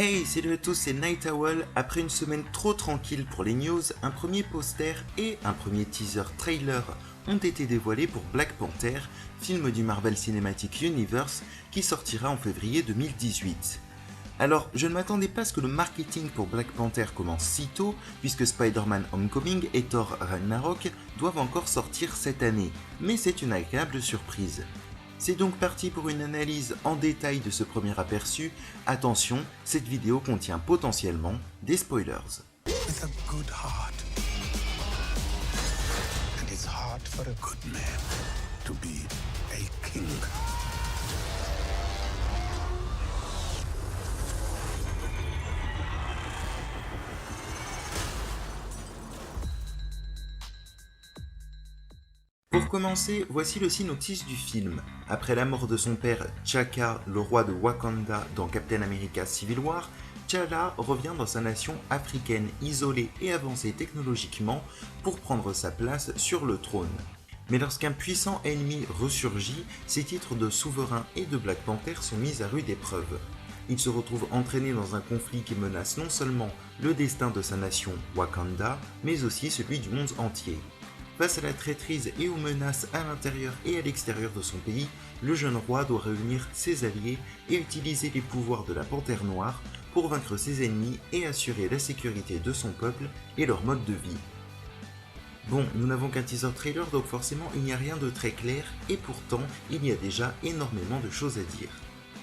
Hey, salut à tous, c'est Night Owl. Après une semaine trop tranquille pour les news, un premier poster et un premier teaser trailer ont été dévoilés pour Black Panther, film du Marvel Cinematic Universe qui sortira en février 2018. Alors, je ne m'attendais pas à ce que le marketing pour Black Panther commence si tôt, puisque Spider-Man Homecoming et Thor Ragnarok doivent encore sortir cette année, mais c'est une agréable surprise. C'est donc parti pour une analyse en détail de ce premier aperçu. Attention, cette vidéo contient potentiellement des spoilers. With a good heart. And it's hard for a good man to be a king. Pour commencer, voici le synopsis du film. Après la mort de son père T'Chaka, le roi de Wakanda dans Captain America Civil War, T'Challa revient dans sa nation africaine isolée et avancée technologiquement pour prendre sa place sur le trône. Mais lorsqu'un puissant ennemi ressurgit, ses titres de souverain et de Black Panther sont mis à rude épreuve. Il se retrouve entraîné dans un conflit qui menace non seulement le destin de sa nation Wakanda, mais aussi celui du monde entier. Face à la traîtrise et aux menaces à l'intérieur et à l'extérieur de son pays, le jeune roi doit réunir ses alliés et utiliser les pouvoirs de la Panthère Noire pour vaincre ses ennemis et assurer la sécurité de son peuple et leur mode de vie. Bon, nous n'avons qu'un teaser trailer, donc forcément il n'y a rien de très clair, et pourtant il y a déjà énormément de choses à dire.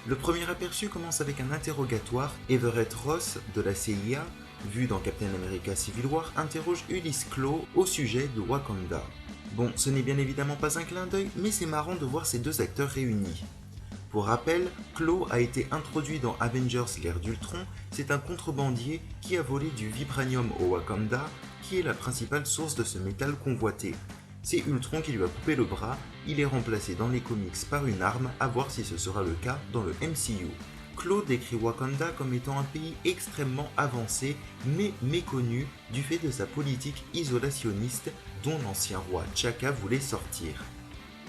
Le premier aperçu commence avec un interrogatoire. Everett Ross de la CIA, vu dans Captain America Civil War, interroge Ulysse Klaue au sujet de Wakanda. Bon, ce n'est bien évidemment pas un clin d'œil, mais c'est marrant de voir ces deux acteurs réunis. Pour rappel, Klaue a été introduit dans Avengers l'ère d'Ultron, c'est un contrebandier qui a volé du vibranium au Wakanda, qui est la principale source de ce métal convoité. C'est Ultron qui lui a coupé le bras, il est remplacé dans les comics par une arme, à voir si ce sera le cas dans le MCU. Klaue décrit Wakanda comme étant un pays extrêmement avancé, mais méconnu du fait de sa politique isolationniste dont l'ancien roi T'Chaka voulait sortir.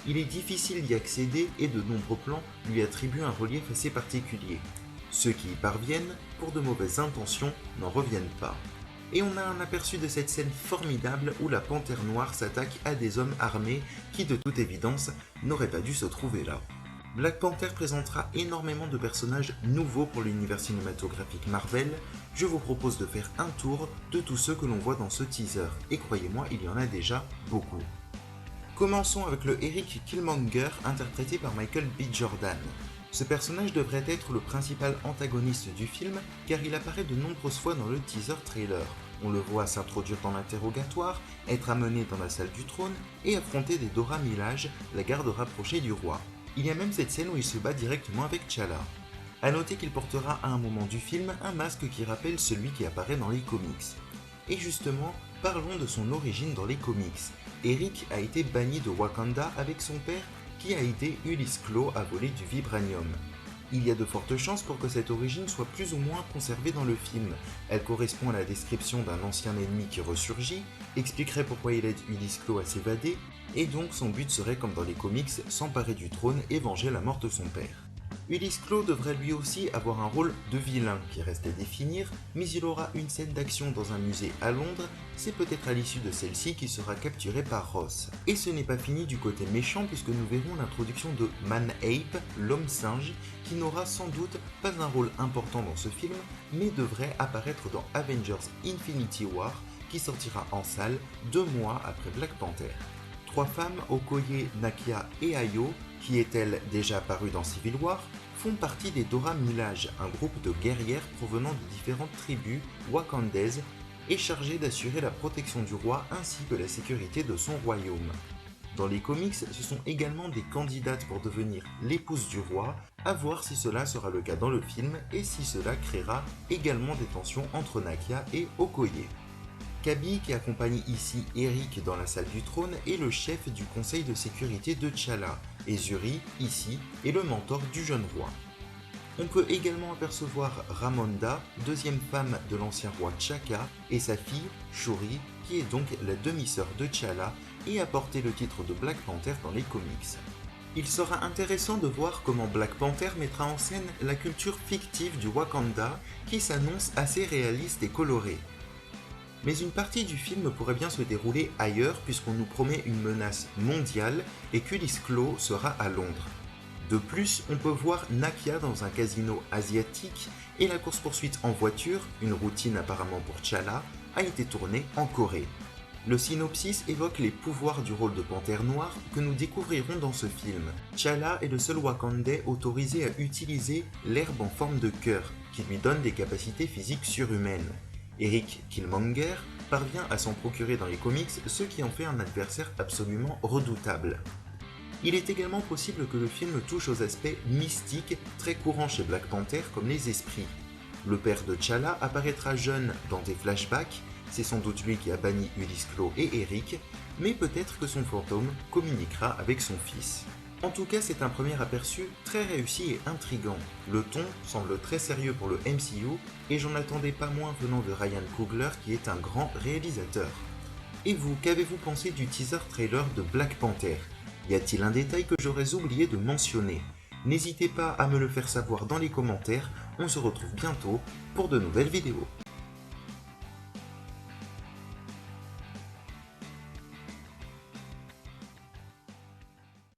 Il est difficile d'y accéder et de nombreux plans lui attribuent un relief assez particulier. Ceux qui y parviennent, pour de mauvaises intentions, n'en reviennent pas. Et on a un aperçu de cette scène formidable où la Panthère Noire s'attaque à des hommes armés qui, de toute évidence, n'auraient pas dû se trouver là. Black Panther présentera énormément de personnages nouveaux pour l'univers cinématographique Marvel. Je vous propose de faire un tour de tous ceux que l'on voit dans ce teaser, et croyez-moi, il y en a déjà beaucoup. Commençons avec le Eric Killmonger, interprété par Michael B. Jordan. Ce personnage devrait être le principal antagoniste du film, car il apparaît de nombreuses fois dans le teaser trailer. On le voit s'introduire dans l'interrogatoire, être amené dans la salle du trône, et affronter des Dora Milaje, la garde rapprochée du roi. Il y a même cette scène où il se bat directement avec T'Challa. A noter qu'il portera à un moment du film un masque qui rappelle celui qui apparaît dans les comics. Et justement, parlons de son origine dans les comics. Eric a été banni de Wakanda avec son père qui a aidé Ulysse Klaue à voler du vibranium. Il y a de fortes chances pour que cette origine soit plus ou moins conservée dans le film. Elle correspond à la description d'un ancien ennemi qui ressurgit, expliquerait pourquoi il aide Ulysse Klaue à s'évader, et donc son but serait comme dans les comics, s'emparer du trône et venger la mort de son père. Ulysse Klaue devrait lui aussi avoir un rôle de vilain qui reste à définir, mais il aura une scène d'action dans un musée à Londres, c'est peut-être à l'issue de celle-ci qu'il sera capturé par Ross. Et ce n'est pas fini du côté méchant puisque nous verrons l'introduction de Man-Ape, l'homme singe, qui n'aura sans doute pas un rôle important dans ce film, mais devrait apparaître dans Avengers Infinity War, qui sortira en salle 2 mois après Black Panther. 3 femmes, Okoye, Nakia et Ayo, qui est-elle déjà apparue dans Civil War, font partie des Dora Milaje, un groupe de guerrières provenant de différentes tribus wakandaises et chargées d'assurer la protection du roi ainsi que la sécurité de son royaume. Dans les comics, ce sont également des candidates pour devenir l'épouse du roi, à voir si cela sera le cas dans le film et si cela créera également des tensions entre Nakia et Okoye. Kabi, qui accompagne ici Eric dans la salle du trône, est le chef du conseil de sécurité de T'Challa, et Shuri, ici, est le mentor du jeune roi. On peut également apercevoir Ramonda, deuxième femme de l'ancien roi T'Chaka, et sa fille, Shuri, qui est donc la demi-sœur de T'Challa, et a porté le titre de Black Panther dans les comics. Il sera intéressant de voir comment Black Panther mettra en scène la culture fictive du Wakanda qui s'annonce assez réaliste et colorée. Mais une partie du film pourrait bien se dérouler ailleurs puisqu'on nous promet une menace mondiale et qu'Ulysse Klaue sera à Londres. De plus, on peut voir Nakia dans un casino asiatique et la course-poursuite en voiture, une routine apparemment pour T'Challa, a été tournée en Corée. Le synopsis évoque les pouvoirs du rôle de Panthère Noire que nous découvrirons dans ce film. T'Challa est le seul Wakandais autorisé à utiliser l'herbe en forme de cœur, qui lui donne des capacités physiques surhumaines. Eric Killmonger parvient à s'en procurer dans les comics, ce qui en fait un adversaire absolument redoutable. Il est également possible que le film touche aux aspects mystiques très courants chez Black Panther comme les esprits. Le père de T'Challa apparaîtra jeune dans des flashbacks, c'est sans doute lui qui a banni Ulysse Klaue et Eric, mais peut-être que son fantôme communiquera avec son fils. En tout cas, c'est un premier aperçu très réussi et intrigant. Le ton semble très sérieux pour le MCU et j'en attendais pas moins venant de Ryan Coogler qui est un grand réalisateur. Et vous, qu'avez-vous pensé du teaser trailer de Black Panther ? Y a-t-il un détail que j'aurais oublié de mentionner ? N'hésitez pas à me le faire savoir dans les commentaires, on se retrouve bientôt pour de nouvelles vidéos.